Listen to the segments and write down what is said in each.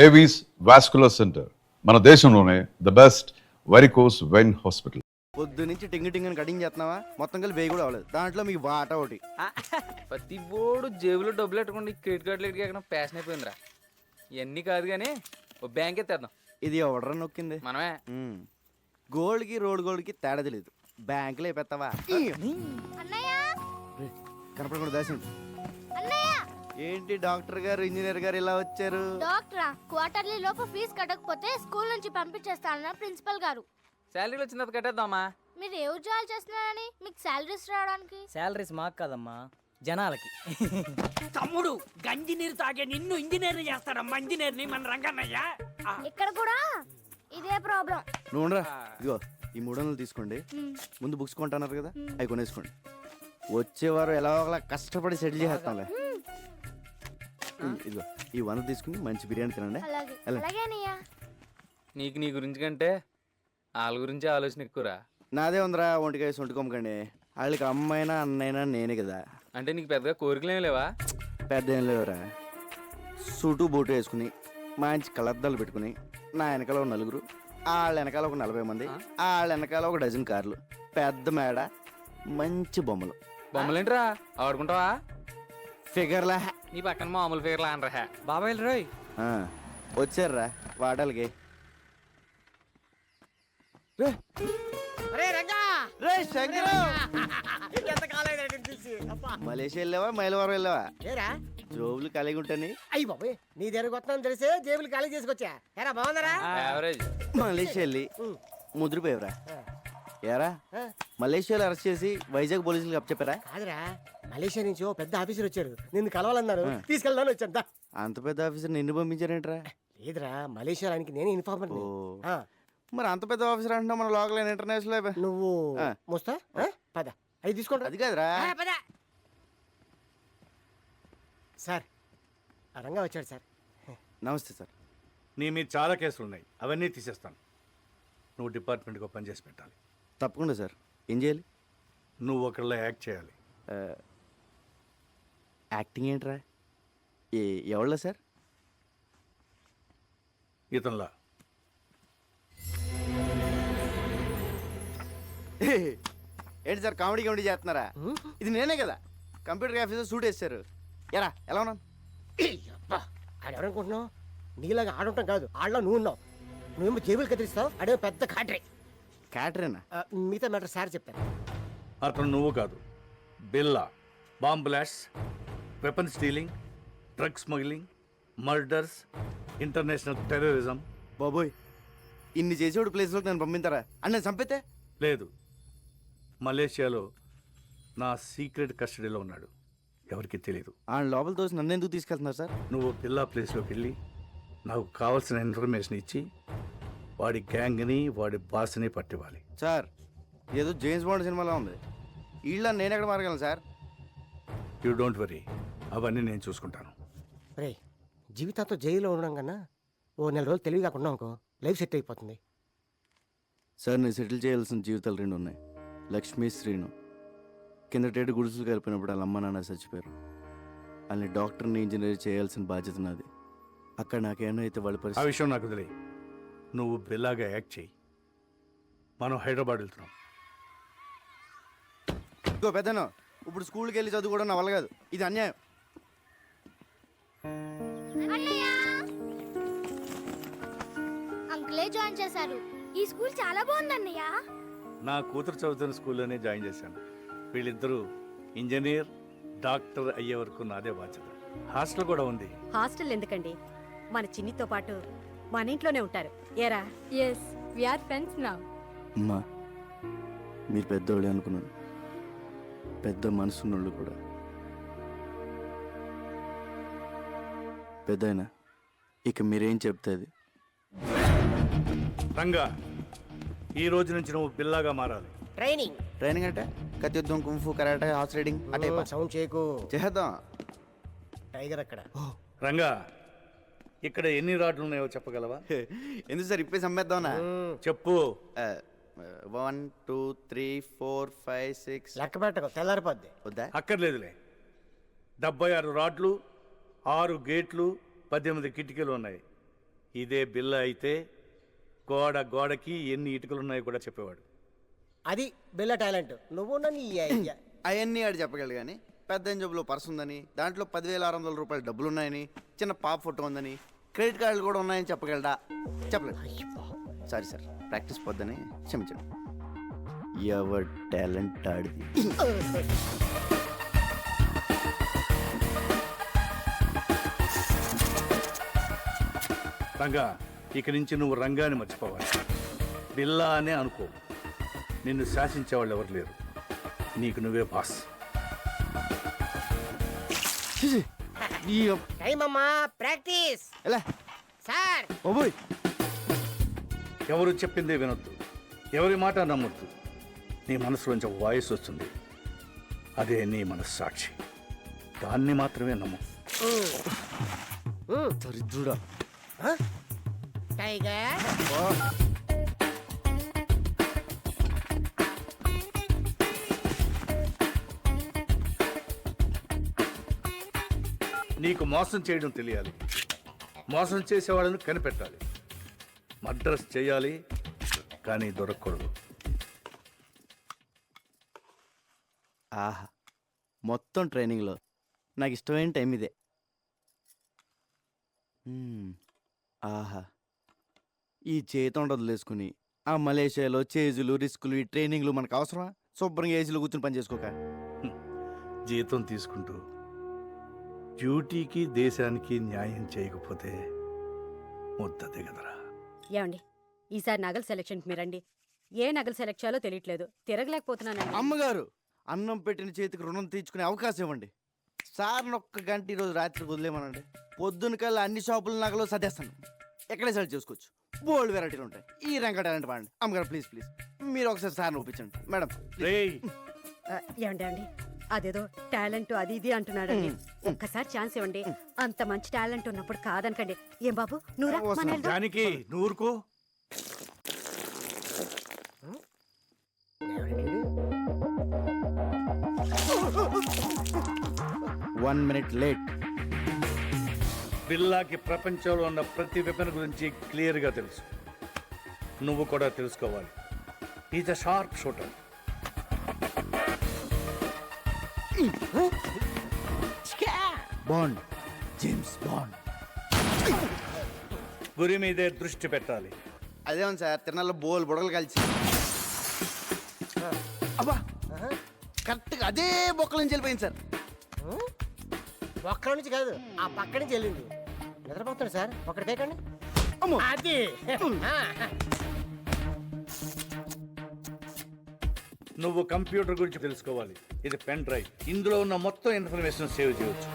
Avis vascular centre మన దేశంలోనే the best varicose vein hospital. పొద్దు నుంచి టింగ్ టింగ్ అని కటింగ్ చేస్తున్నావా? మొత్తం కలిపి వేయి కూడా అవ్వలేదు. దాంట్లో మీకు వాటా ఒకటి. ప్రతి బోర్డు జేబులో డబ్బులు పెట్టుకోండి. క్రెడిట్ కార్డులు ఎక్కడ ప్యాషన్ అయిపోయిందిరా. ఇవన్నీ కాదు కానీ ఓ బ్యాంక్ ఎత్తేద్దాం. ఇది ఎవడరా నొక్కింది? మనమే. గోల్డ్కి రోడ్ గోల్డ్కి తేడా తెలియదు. బ్యాంకులో అయిపోతావా? కనపడకుండా దాసింది. ఏంటి డాక్టర్ గారు ఇంజనీర్ గారు ఇలా వచ్చారు? డాక్టరా, క్వార్టర్లీ లోపు ఫీజు కట్టకపోతే స్కూల్ నుంచి పంపించేస్తానన్న ప్రిన్సిపల్ గారు. శాలరీ వచ్చిన తర్వాత కట్టేద్దామా? మీరు ఏ ఉద్యోగాలు చేస్తున్నారని మీకు శాలరీస్ రావడానికి? శాలరీస్ మాకు కాదమ్మా, జనాలకి. తమ్ముడు గంజి నీరు తాగే నిన్ను ఇంజనీర్ చేస్తాడమ్మా. ఇంజనీర్ని మన రంగన్నయ్య. ఇక్కడ కూడా ఇదే ప్రాబ్లం. నువ్వు ఉండరా. ఇదిగో ఈ 300 తీసుకోండి. ముందు బుక్స్ కొంటున్నారు కదా, అవి కొనేసుకోండి. వచ్చేవారు ఎలా ఒకలా కష్టపడి సెటిల్ చేస్తాంలే. ఇదిగో ఈ 100 తీసుకుని మంచి బిర్యానీ తినండి. నీకు నీ గురించి కంటే వాళ్ళ గురించి ఆలోచన ఎక్కువరా. నాదే ఉందిరా, ఒంటికాయ సొంటుకోమకండి. వాళ్ళకి అమ్మైనా అన్నైనా నేనే కదా. అంటే నీకు పెద్దగా కోరికలేం లేవా? పెద్ద ఏం లేవురా. సూటు బూటు వేసుకుని మంచి కలర్దాలు పెట్టుకుని నా వెనకాల ఒక 4, వాళ్ళ వెనకాల ఒక 40 మంది, వాళ్ళ వెనకాల ఒక డజన్ కార్లు, పెద్ద మేడ, మంచి బొమ్మలు. బొమ్మలేంట్రా ఆడుకుంటావా? ఫిగర్లా నీ పక్కన మామూలు ఫిగర్లా అనరా. బాబాయ్ రోయ్ వచ్చారా వాడాలకి. మలేషియా వెళ్ళావా మైలవరం వెళ్ళావా? జోబులు ఖాళీగా ఉంటాయి. అయ్యి బాబోయ్, నీ దగ్గర కొత్త తెలిసే జేబులు ఖాళీ చేసుకొచ్చా. ఎరా బాగుందరా? యావరేజ్. మలేషియా వెళ్ళి ముద్రపోయావురా. ఏరా మలేషియాలో అరెస్ట్ చేసి వైజాగ్ పోలీసులకు అప్పచెప్పారా? కాదురా, మలేషియా నుంచి ఓ పెద్ద ఆఫీసర్ వచ్చారు, నిన్ను కలవాలన్నారు, తీసుకెళ్దాను వచ్చాను. అంత పెద్ద ఆఫీసర్ నిన్ను పంపించారేంట్రా? లేదురా, మలేషియా ఆయనకి నేనే ఇన్ఫార్మర్. మరి అంత పెద్ద ఆఫీసర్ అంటున్నా మన లోకల్ ఇంటర్నేషనల్. నువ్వు మోస్తా పద, అవి తీసుకోండి. అది కాదురా. సార్ రంగా వచ్చాడు సార్. నమస్తే సార్. నీ మీద చాలా కేసులు ఉన్నాయి, అవన్నీ తీసేస్తాను. నువ్వు డిపార్ట్మెంట్కి పని చేసి పెట్టాలి. తప్పకుండా సార్. ఏం చేయాలి? నువ్వు ఒకళ్ళ యాక్ట్ చేయాలి. యాక్టింగ్ ఏంట్రా? ఎవళ్ళ సార్? ఇతనిలా. ఏంటి సార్ కామెడీ కామెడీ చేస్తున్నారా? ఇది నేనే కదా కంప్యూటర్ ఆఫీసర్ సూట్ వేస్తారు. ఎరా ఎలా ఉన్నాను? ఆడెవరనుకుంటున్నావు? నీలాగా ఆడుంటాం కాదు, ఆడలో నువ్వు ఉన్నావు. నువ్వేమో జేబులు కత్తిరిస్తావు, అడే పెద్ద కాటరే. క్యాటరేనా? మిగతా మ్యాటర్ సార్ చెప్తాను. అతను నువ్వు కాదు, బిల్లా. Bomb blast, weapon stealing, drug smuggling, murders, international terrorism. బాబోయ్, ఇన్ని చేసేవాడు ప్లేస్లోకి నన్ను పంపిస్తారా? అని నేను చంపితే? లేదు, మలేషియాలో నా సీక్రెట్ కస్టడీలో ఉన్నాడు, ఎవరికి తెలియదు. ఆ లోపల తోసి నన్ను ఎందుకు తీసుకెళ్తున్నారు సార్? నువ్వు బిల్లా ప్లేస్లోకి వెళ్ళి నాకు కావాల్సిన ఇన్ఫర్మేషన్ ఇచ్చి వాడి గ్యాంగ్ని వాడి బాస్ని పట్టివ్వాలి. సార్ ఏదో జేమ్స్ బాండ్ సినిమాలో ఉంది. వీళ్ళ నేను ఎక్కడ మారగలను సార్? యూ డోంట్ వరీ, అవన్నీ నేను చూసుకుంటాను. రే, జీవితాంతో జైల్లో ఉండడం కన్నా ఓ 4 రోజులు తెలివి కాకుండా అనుకో, లైఫ్ సెట్ అయిపోతుంది. సార్ నేను సెటిల్ చేయాల్సిన జీవితాలు 2 ఉన్నాయి. లక్ష్మీ, శ్రీను. కిందటేడు గుడిసెలు కలిపినప్పుడు వాళ్ళ అమ్మ నాన్న చచ్చిపోయారు. వాళ్ళని డాక్టర్ని ఇంజనీర్ చేయాల్సిన బాధ్యత నాది. అక్కడ నాకేమో అయితే వాళ్ళ ఆ పరిస్థితి. విషయం నాకు వదిలే. నువ్వు బిల్లాగా యాక్ట్ చేయి. మనం హైదరాబాద్ వెళ్తున్నాం. ఇంకో పెద్దను ఇప్పుడు స్కూల్కి వెళ్ళి చదువుకోవడం నా వల్ల కాదు. ఇది అన్యాయం. అంకులే జాయిన్ చేశారు. ఈ స్కూల్ చాలా బాగుంది అన్నయ్య. నా కూతురు చదువుతున్న స్కూల్లోనే జాయిన్ చేశాను. వీళ్ళిద్దరూ ఇంజనీర్, డాక్టర్ అయ్యే వరకు నాదే బాధ్యత. హాస్టల్ కూడా ఉంది. హాస్టల్ ఎందుకండి, మన చిన్నితో పాటు మన ఇంట్లోనే ఉంటారు. ఏరా? yes we are friends now. అమ్మా, మీరు పెద్దోళ్ళే అనుకున్నాను. పెద్ద మనసున్నోళ్ళు కూడా. పెద్దయినా ఇక మీరేం చెప్తే అది. రంగా, ఈ రోజు నుంచి నువ్వు బిల్లాగా మారాలి. ట్రైనింగ్ అంటే కత్తి యుద్ధం, కుంఫు, కరాటే, హార్స్ రైడింగ్ అంటే సౌండ్ చేయకు. చేద్దాం. టైగర్ అక్కడ. రంగా, ఇక్కడ ఎన్ని రాడ్లు ఉన్నాయో చెప్పగలవా? ఎందుకు సార్ ఇప్పేసి అమ్మేద్దామనా? చెప్పు. 1 2 3 4 5 6. లెక్క పెట్టకు, తెల్లారిపోద్ది. వద్దా? అక్కర్లేదులే. 76 రాడ్లు, 6 గేట్లు, 18 కిటికీలు ఉన్నాయి. ఇదే బిల్ల అయితే గోడకి ఎన్ని ఇటుకలు ఉన్నాయో కూడా చెప్పేవాడు. అది బిల్ల టాలెంట్. నువ్వు నీ ఐడియా. అవన్నీ ఆడు చెప్పగలడు కానీ పెద్ద జబ్బులో పర్స్ ఉందని, దాంట్లో 10,600 రూపాయల డబ్బులు ఉన్నాయని, చిన్న పాప ఫోటో ఉందని, క్రెడిట్ కార్డులు కూడా ఉన్నాయని చెప్పగలడా? చెప్పలేదు. సారీ సార్, ప్రాక్టీస్ పొద్దని క్షమించండి. ఎవర్ టాలెంట్ ఆడిది. రంగా, ఇక నుంచి నువ్వు రంగాన్ని మర్చిపోవాలి. బిల్లా అనే అనుకో. నిన్ను శాసించేవాళ్ళు ఎవరు లేరు. నీకు నువ్వే బాస్. టైం అమ్మా, ప్రాక్టీస్. ఎలా సార్ బాబోయ్, ఎవరు చెప్పిందే వినొద్దు, ఎవరి మాట నమ్మొద్దు. నీ మనసులోంచి ఒక వాయిస్ వస్తుంది, అదే నీ మనస్సాక్షి. దాన్ని మాత్రమే నమ్ము. దరిద్రుడా. టైగర్ నీకు మోసం చేయడం తెలియాలి, మోసం చేసేవాళ్ళని కనిపెట్టాలి. మర్డర్స్ చేయాలి కానీ దొరకకూడదు. ఆహా, మొత్తం ట్రైనింగ్లో నాకు ఇష్టమైన టైం ఇదే. ఆహా, ఈ చేతం వదిలేసుకుని ఆ మలేషియాలో చేజులు, రిస్కులు, ఈ ట్రైనింగ్లు మనకు అవసరమా? శుభ్రంగా ఏసీలో కూర్చొని పని చేసుకోక. జీతం తీసుకుంటూ డ్యూటీకి దేశానికి న్యాయం చేయకపోతే ముద్ద దిగదరా. ఏమండి, ఈసారి నగల సెలక్షన్కి మీరండి. ఏ నగలు సెలెక్ట్ చేయాలో తెలియట్లేదు, తిరగలేకపోతున్నానండి. అమ్మగారు, అన్నం పెట్టిన చేతికి రుణం తీర్చుకునే అవకాశం ఇవ్వండి. సార్ని ఒక్క గంట ఈరోజు రాత్రికి వదిలేమనండి. పొద్దున కల్లా అన్ని షాపుల నగలు సర్దేస్తాను. ఎక్కడే సెలెక్ట్ చేసుకోవచ్చు. బోల్డ్ వెరైటీలు ఉంటాయి. ఈ రంగ టాలెంట్ వాడండి. అమ్మగారు ప్లీజ్ ప్లీజ్, మీరు ఒకసారి సార్ని ఒప్పించండి మేడం. రేయ్, ఏమండి, అదేదో టాలెంట్ అది ఇది అంటున్నాడండి. ఒక్కసారి ఛాన్స్ ఇవ్వండి. అంత మంచి టాలెంట్ ఉన్నప్పుడు కాదనకండి. ఏం బాబు, నువ్వురా, మన వెళ్దాం. దానికి నూరుకో. 1 minute లేట్. బిల్లాకి ప్రపంచంలో ఉన్న ప్రతి వెపన్ గురించి క్లియర్గా తెలుసు. నువ్వు కూడా తెలుసుకోవాలి. Is a sharp shooter. Bond, James bond. గురి మీదే దృష్టి పెట్టాలి. అదేమో సార్, తిరణాల్లో బోల్ బుడగలు కలిసి. అబ్బా, కరెక్ట్గా అదే బొక్కల నుంచి వెళ్ళిపోయింది సార్. ఒక్కడి నుంచి కాదు, ఆ పక్క నుంచి వెళ్ళింది. నిద్రపోతాడు సార్, ఒకటి కేకండి. అమ్మో, అది నువ్వు కంప్యూటర్ గురించి తెలుసుకోవాలి. ఇది పెన్ డ్రైవ్. ఇందులో ఉన్న మొత్తం ఇన్ఫర్మేషన్ సేవ్ చేయవచ్చు.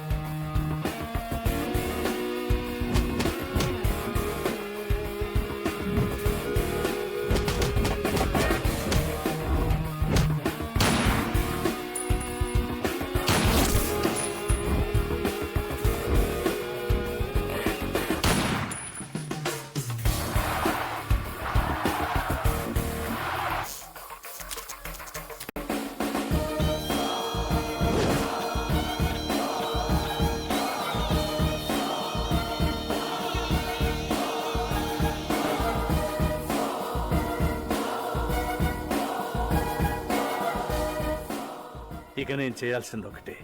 ఇక నేను చేయాల్సింది ఒకటే,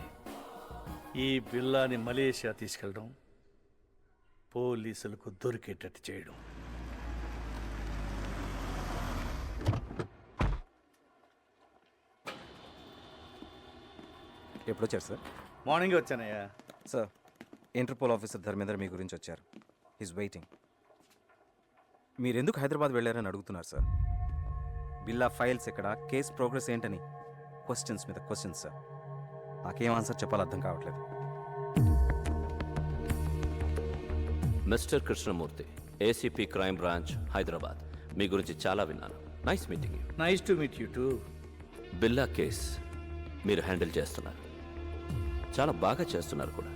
ఈ బిల్లాని మలేషియా తీసుకెళ్ళడం, పోలీసులకు దొరికేటట్టు చేయడం. ఎప్పుడు వచ్చారు సార్? మార్నింగ్ వచ్చానయ్యా. సార్, ఇంటర్పోల్ ఆఫీసర్ ధర్మేంద్ర మీ గురించి వచ్చారు. Is waiting. మీరు ఎందుకు హైదరాబాద్ వెళ్ళారని అడుగుతున్నారు సార్. బిల్లా ఫైల్స్ ఎక్కడ, కేస్ ప్రోగ్రెస్ ఏంటని క్వశ్చన్స్ మీద క్వశ్చన్స్ సార్. నాకేం ఆన్సర్ చెప్పాలో అర్థం కావట్లేదు. Mister Krishnamurthy, ACP crime branch, Hyderabad. మీ గురించి చాలా విన్నాను. Nice meeting you. Nice to meet you too. Billa case మీరు హ్యాండిల్ చేస్తున్నారు, చాలా బాగా చేస్తున్నారు కూడా.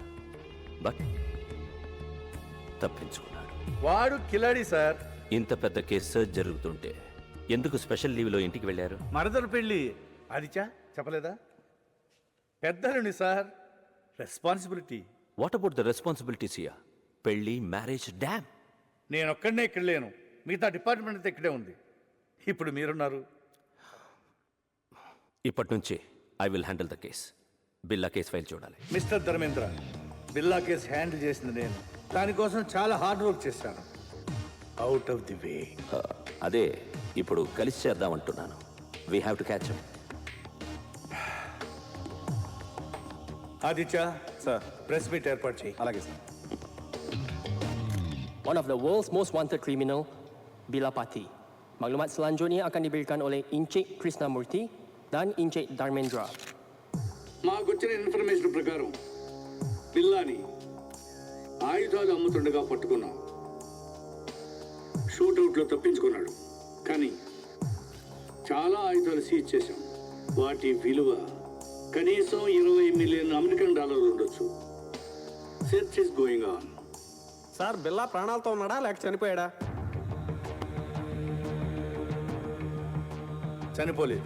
బట్ తప్పించుకున్నాడు. వాడు కిలాడి సార్. ఇంత పెద్ద కేసు జరుగుతుంటే ఎందుకు స్పెషల్ లీవ్లో ఇంటికి వెళ్ళారు? మరదలు పెళ్ళి అదిచా చెప్పలేదా? పెద్దలుని sir, responsibility. What about the responsibilities here? పెళ్ళి, మ్యారేజ్, డ్యామ్. నేను ఒక్కడనే ఇక్కడ లేను, మిగతా డిపార్ట్మెంట్ అంతా ఇక్కడే ఉంది. ఇప్పుడు మీరున్నారు. ఇప్పటి నుంచి I will handle the case. Billa case file చూడాలి. Mister Dharmendra, Billa case handle చేసింది నేను. దానికోసం చాలా హార్డ్ వర్క్ చేశాను. Out of the way. అదే ఇప్పుడు కలిసి చేద్దామంటున్నాను. We have to catch. Aditya sir, press meet ఏర్పాటు చేయి. అలాగే sir. One of the world's most wanted criminal, Bila Pati. Maklumat selanjutnya akan diberikan oleh Encik Krishnamurti dan Encik Dharmendra. మాకు వచ్చిన information ప్రకారం బిల్లాని ఆయుధాలు అమ్ముతుండగా పట్టుకున్నాం. షూట్అవుట్లో తప్పించుకున్నాడు, కానీ చాలా ఆయుధాలు సీజ్ చేశాం. వాటి విలువ కనీసం 20 మిలియన్ అమెరికన్ డాలర్లు ఉండొచ్చు. Search is going on. Sir, బిల్లా ప్రాణాలతో ఉన్నాడా లేక చనిపోయాడా? చనిపోలేదు.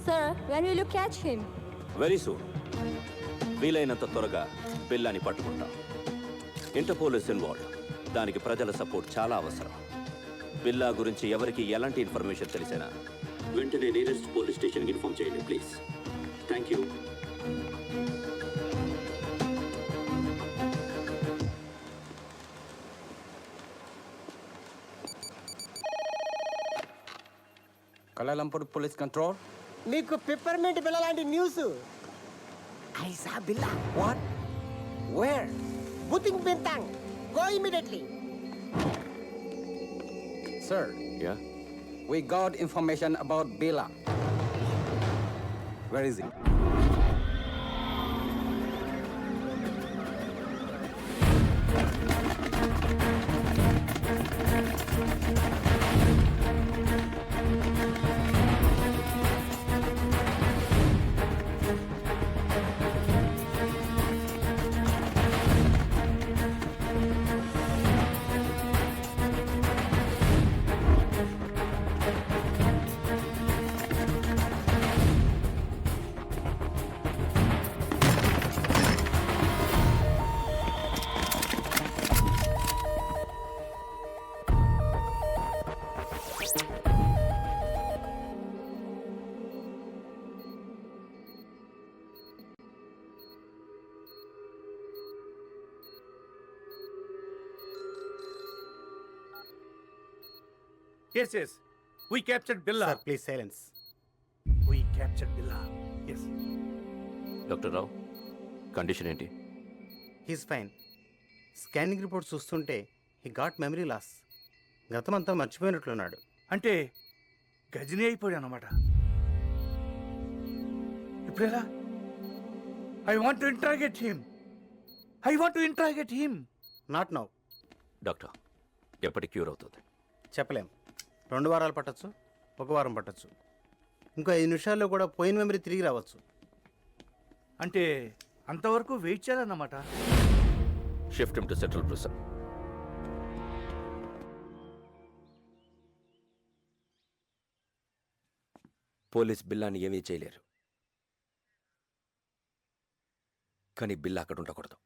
Sir, when will you catch him? Very soon. వీలైనంత త్వరగా బిల్లాని పట్టుకుంటాం. Interpole is involved. దానికి ప్రజల సపోర్ట్ చాలా అవసరం. బిల్లా గురించి ఎవరికి ఎలాంటి ఇన్ఫర్మేషన్ తెలిసినా వెంటనే నియరెస్ట్ పోలీస్ స్టేషన్కి ఇన్ఫార్మ్ చేయండి please. Thank you. Kuala Lumpur police control. మీకు పిప్పర్మెంట్ బిల్ల లాంటి news. I saw Billa. What? Where? బుతింగ్ Bintang. Go immediately. Sir, ya, we got information about Billa. Where is he? Yes, yes. We captured Billa. Sir, please silence. We captured Billa. Yes. Doctor Rao, condition ఏంటి? He's fine. Scanning report చూస్తుంటే he got memory loss. గతమంతా మర్చిపోయినట్లున్నాడు. అంటే గజని అయిపోయాడు అన్నమాట. ఇప్పుడెలా? I want to interrogate him. Not now. Doctor, ఎప్పటి cure అవుతుంది? చెప్పలేం. 2 వారాలు పట్టచ్చు, 1 వారం పట్టచ్చు. ఇంకో 5 నిమిషాల్లో కూడా పోయిన మెమరీ తిరిగి రావచ్చు. అంటే అంతవరకు వెయిట్ చేయాలన్నమాట. Shift him to central prison. Police బిల్లాని ఏమీ చేయలేరు, కానీ బిల్లా అక్కడ ఉండకూడదు.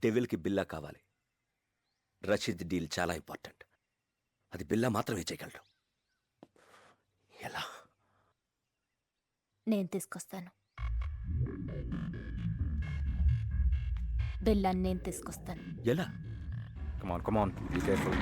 డెవిల్కి బిల్లా కావాలి. రషీద్ డీల్ చాలా ఇంపార్టెంట్. అది బిల్లా మాత్రమే చేయగలడు. ఎలా? నేను తీసుకొస్తాను. బిల్లాన్ని నేను తీసుకొస్తాను. ఎలా? Come on, be careful.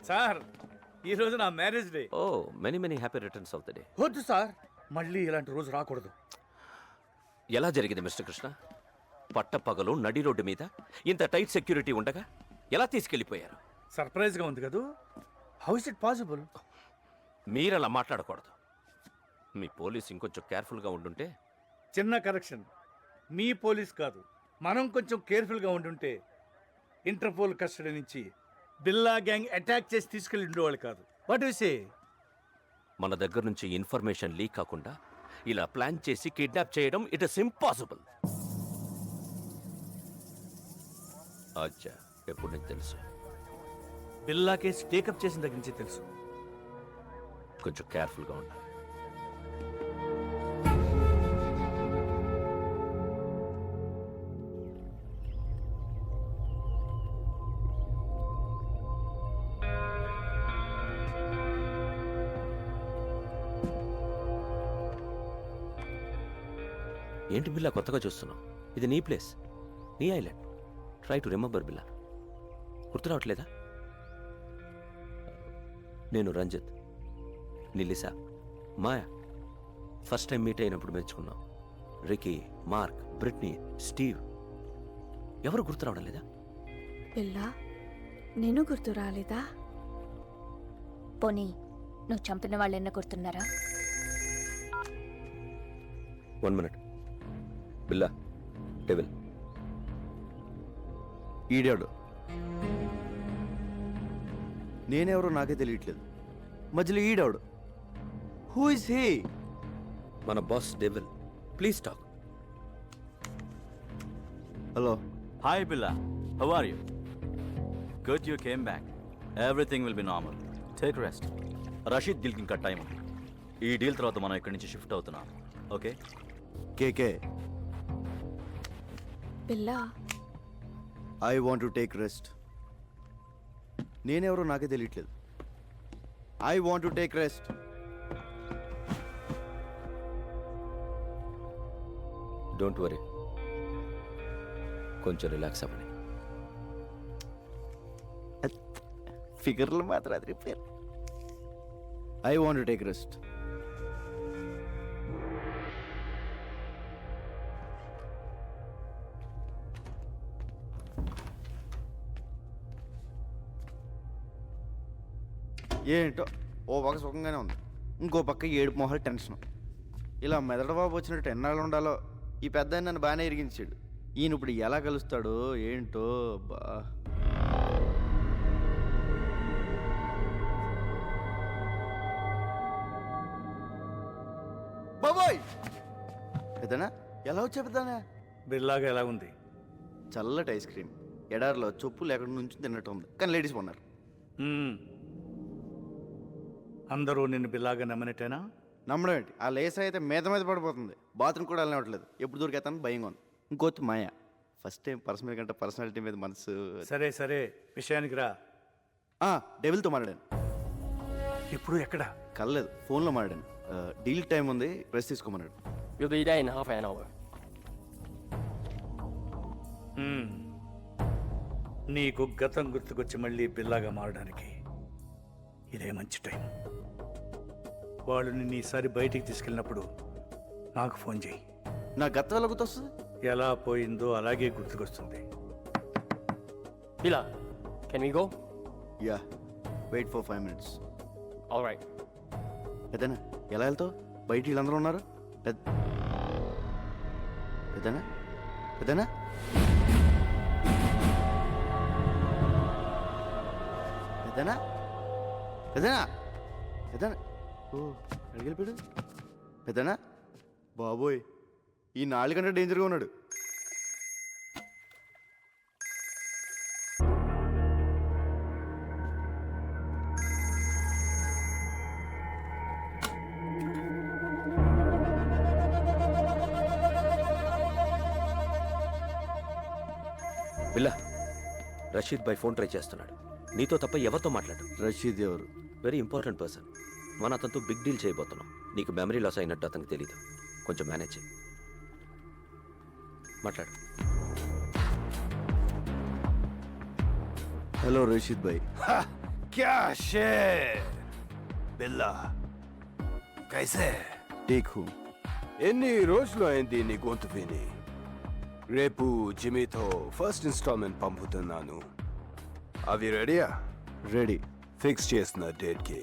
Sir ఈరోజు నా marriage day. Oh many many happy returns of the day. వద్దు సార్, మళ్ళీ ఇలాంటి రోజు రాకూడదు. ఎలా జరిగింది మిస్టర్ కృష్ణ? పట్టపగలు నడి రోడ్డు మీద ఇంత టైట్ సెక్యూరిటీ ఉండగా ఎలా తీసుకెళ్ళిపోయారు? సర్ప్రైజ్గా ఉంది కదూ. How is it possible? మీరలా మాట్లాడకూడదు. మీ పోలీస్ ఇంకొంచెం కేర్ఫుల్గా ఉండుంటే. చిన్న కరెక్షన్, మీ పోలీస్ కాదు, మనం కొంచెం కేర్ఫుల్గా ఉండుంటే ఇంటర్పోల్ కస్టడీ నుంచి బిల్లా గ్యాంగ్ అటాక్ చేసి తీసుకెళ్ళి ఉండేవాళ్ళు కాదు. What you say? మన దగ్గర నుంచి ఇన్ఫర్మేషన్ లీక్ కాకుండా ఇలా ప్లాన్ చేసి కిడ్నాప్ చేయడం ఇట్ ఇస్ ఇంపాసిబుల్. అచ్చా, ఎప్పుడు నీకు తెలుసు? బిల్లా కేసు టేకప్ చేసిన దగ్గర నుంచి తెలుసు. కొంచెం కేర్ఫుల్గా ఉండాలి. ఏంటి బిల్లా కొత్తగా చూస్తున్నావు? ఇది నీ ప్లేస్, నీ ఐలాండ్. ట్రై టు రిమెంబర్ బిల్లా. గుర్తు రావట్లేదా? నేను రంజిత్, నిలిసా, మాయా ఫస్ట్ టైం మీట్ అయినప్పుడు మెచ్చుకున్నాం. Ricky, Mark, Britney, Steve. ఎవరు గుర్తు రావడం లేదా? పిల్లా, నేను గుర్తు రాలేదా? పోనీ నువ్వు చంపిన వాళ్ళు ఎన్న గుర్తున్నారా? 1 minute. బిల్లా, డెవిల్. ఈడాడు. నేనెవరో నాకే తెలియట్లేదు. మధ్యలో ఈడాడు. Who is he? మన boss devil. Please talk. Hello. Hi Billa, how are you? Good you came back. Everything will be normal. Take rest. Rasheed డీల్కి ఇంకా టైం ఉంది. ఈ డీల్ తర్వాత మనం ఇక్కడి నుంచి షిఫ్ట్ అవుతున్నాం. ఓకే? కేకే, పిల్లా, I want to take rest. నేనెవరో నాకే తెలియట్లేదు. I want to take rest. Don't worry, కొంచెం రిలాక్స్ అవ్వండి. ఫిగర్లు మాత్రం అది repair. I want to take rest. ఏంటో ఓ పక్క సుఖంగానే ఉంది, ఇంకో పక్క ఏడుపు మొహాలు టెన్షన్. ఇలా మెదడు బాబు వచ్చినట్టు ఎన్నాళ్ళు ఉండాలో. ఈ పెద్ద ఆయన నన్ను బాగానే ఇరిగించాడు. ఈయన ఇప్పుడు ఎలా కలుస్తాడో ఏంటో. బా బాబోయ్, పెద్దనా ఎలా వచ్చా పెద్దనా? బిల్లాగా ఎలా ఉంది? చల్లటి ఐస్ క్రీమ్ ఎడారిలో చొప్పులు ఎక్కడి నుంచి తిన్నట్టు ఉంది, కానీ లేడీస్ ఉన్నారు. అందరూ నిన్ను బిల్లాగా నమ్మనట్టేనా? నమ్మడం ఏంటి? ఆ లేస్ అయితే మీద పడిపోతుంది. బాత్రూమ్ కూడా వెళ్ళనివ్వట్లేదు. ఎప్పుడు దొరికేస్తాను భయంగా ఉంది. ఇంకొచ్చి మాయా ఫస్ట్ టైం పర్సనల్ కంటే పర్సనాలిటీ మీద మనసు. సరే సరే, విషయానికి రా. డెవిల్తో మాట్లాడాను. ఇప్పుడు ఎక్కడ? కలలేదు, ఫోన్లో మాట్లాడాను. డీల్ టైం ఉంది, press తీసుకోమన్నాడు. We'll be there in half an hour. నీకు గతం గుర్తుకొచ్చి మళ్ళీ బిల్లాగా మారడానికి ఇదే మంచి టైం. వాళ్ళు నిన్ను ఈసారి బయటికి తీసుకెళ్ళినప్పుడు నాకు ఫోన్ చేయి. నా గతం ఎలా గుర్తొస్తుంది? ఎలా పోయిందో అలాగే గుర్తుకొస్తుంది. Billa, can we go? Yeah, wait for 5 minutes. All right. పెద్దనా ఎలా వెళ్తావు? బయట వీళ్ళందరూ ఉన్నారు. పెద్దనా పెద్దనా పెద్దనా పెద్దనా పెద్దనా ఓ అడిగిపోయాడు. పెద్దనా బాబోయ్, ఈ 4 గంటల డేంజర్గా ఉన్నాడు. బిల్లా, రషీద్ బై ఫోన్ ట్రై చేస్తున్నాడు. నీతో తప్ప ఎవరితో మాట్లాడు? రషీద్ ఎవరు? Very important person. మనం అతనితో బిగ్ డీల్ చేయబోతున్నాం. నీకు మెమరీ లాస్ అయినట్టు అతనికి తెలీదు. కొంచెం మేనేజ్ చేయి. మాట్లాడు. హలో రషీద్ భాయ్. क्या शेर बिल्ला कैसे ఠీక్ హూ. ఎన్ని రోజులు అయింది నీ గొంతు విని రేపు జిమీతో ఫస్ట్ ఇన్స్టాల్మెంట్ పంపుతున్నాను అవి రెడీయా రెడీ. ఫిక్స్ చేసిన డేట్కి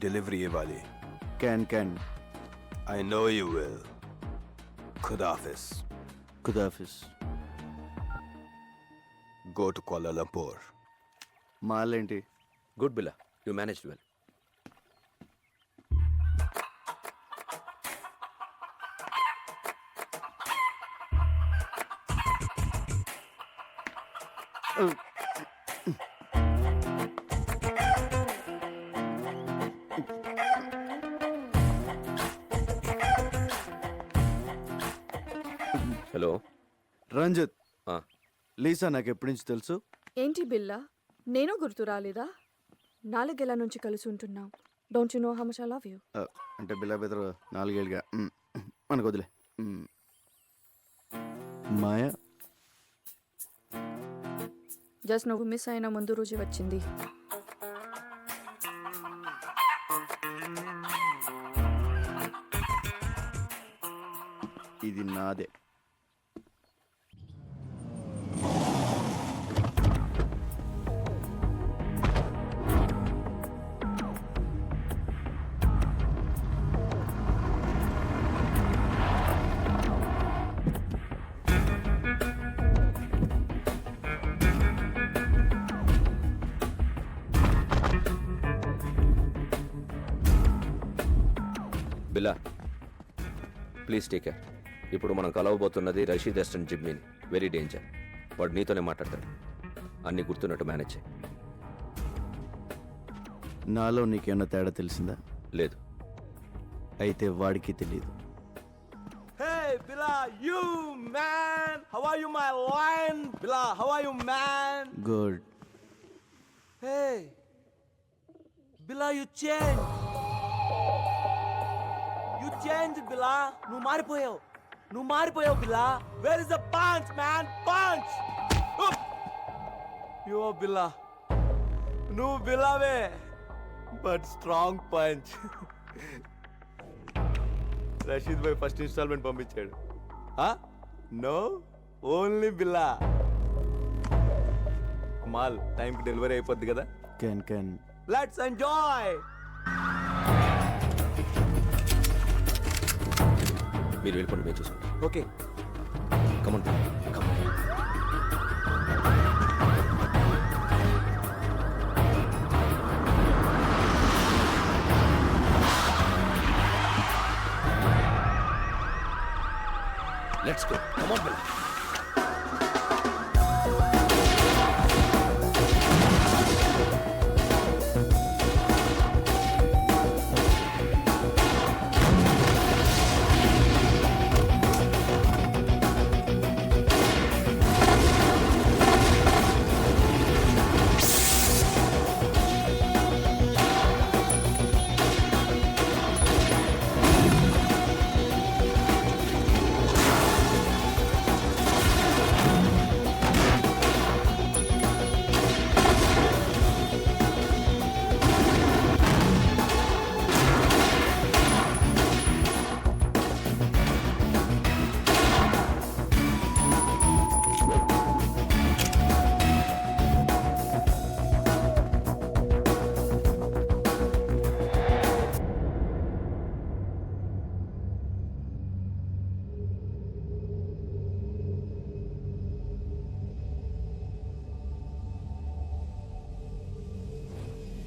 డెలివరీ ఇవ్వాలి can I know you will ఖుదాఫిస్ ఖుదాఫిస్. గో టు కోలాలంపూర్ మాలేంటి? Good Billa, you manage well. Hello Ranjit, ఆ, లీసా నాకు ఎప్పటి నుంచి తెలుసు. ఏంటి బిల్లా నేను గుర్తు రాలేదా? 4 ఏళ్ల నుంచి కలిసి ఉంటున్నాం. Don't you know how much I love you? అంటే బిల్లా బెదరు 4 ఏళ్ళుగా. మనకు వదిలే. మాయా జస్ట్ నువ్వు మిస్ అయిన ముందు రోజు వచ్చింది. ఇది నాదే. బిల్లా ప్లీజ్ టేక్ కేర్. ఇప్పుడు మనం కలవబోతున్నది రషీద్ అసిస్టెంట్ జిమ్మిని. Very danger. వాడు నీతోనే మాట్లాడతాడు. అన్నీ గుర్తున్నట్టు మేనేజ్ చేయి. నాలో నీకేమన్నా తేడా తెలిసిందా? లేదు. అయితే వాడికి తెలియదు. Hey, Billa, you man! How are you, my lion? Billa, how are you, man? Good. Hey, Billa, you changed. You changed, Billa. నువ్వు మారిపోయావు, Billa. Where is the punch, man? Punch! You are Billa. నువ్వు బిల్లావే, but strong punch. Rasheed భాయ్ first installment పంపించాడు. No, only Billa. మాల్ టైంకి delivery అయిపోద్ది కదా. Can let's enjoy. మీరు వెళ్ళిపోండి, మేము చూసుకోండి. Okay, come on.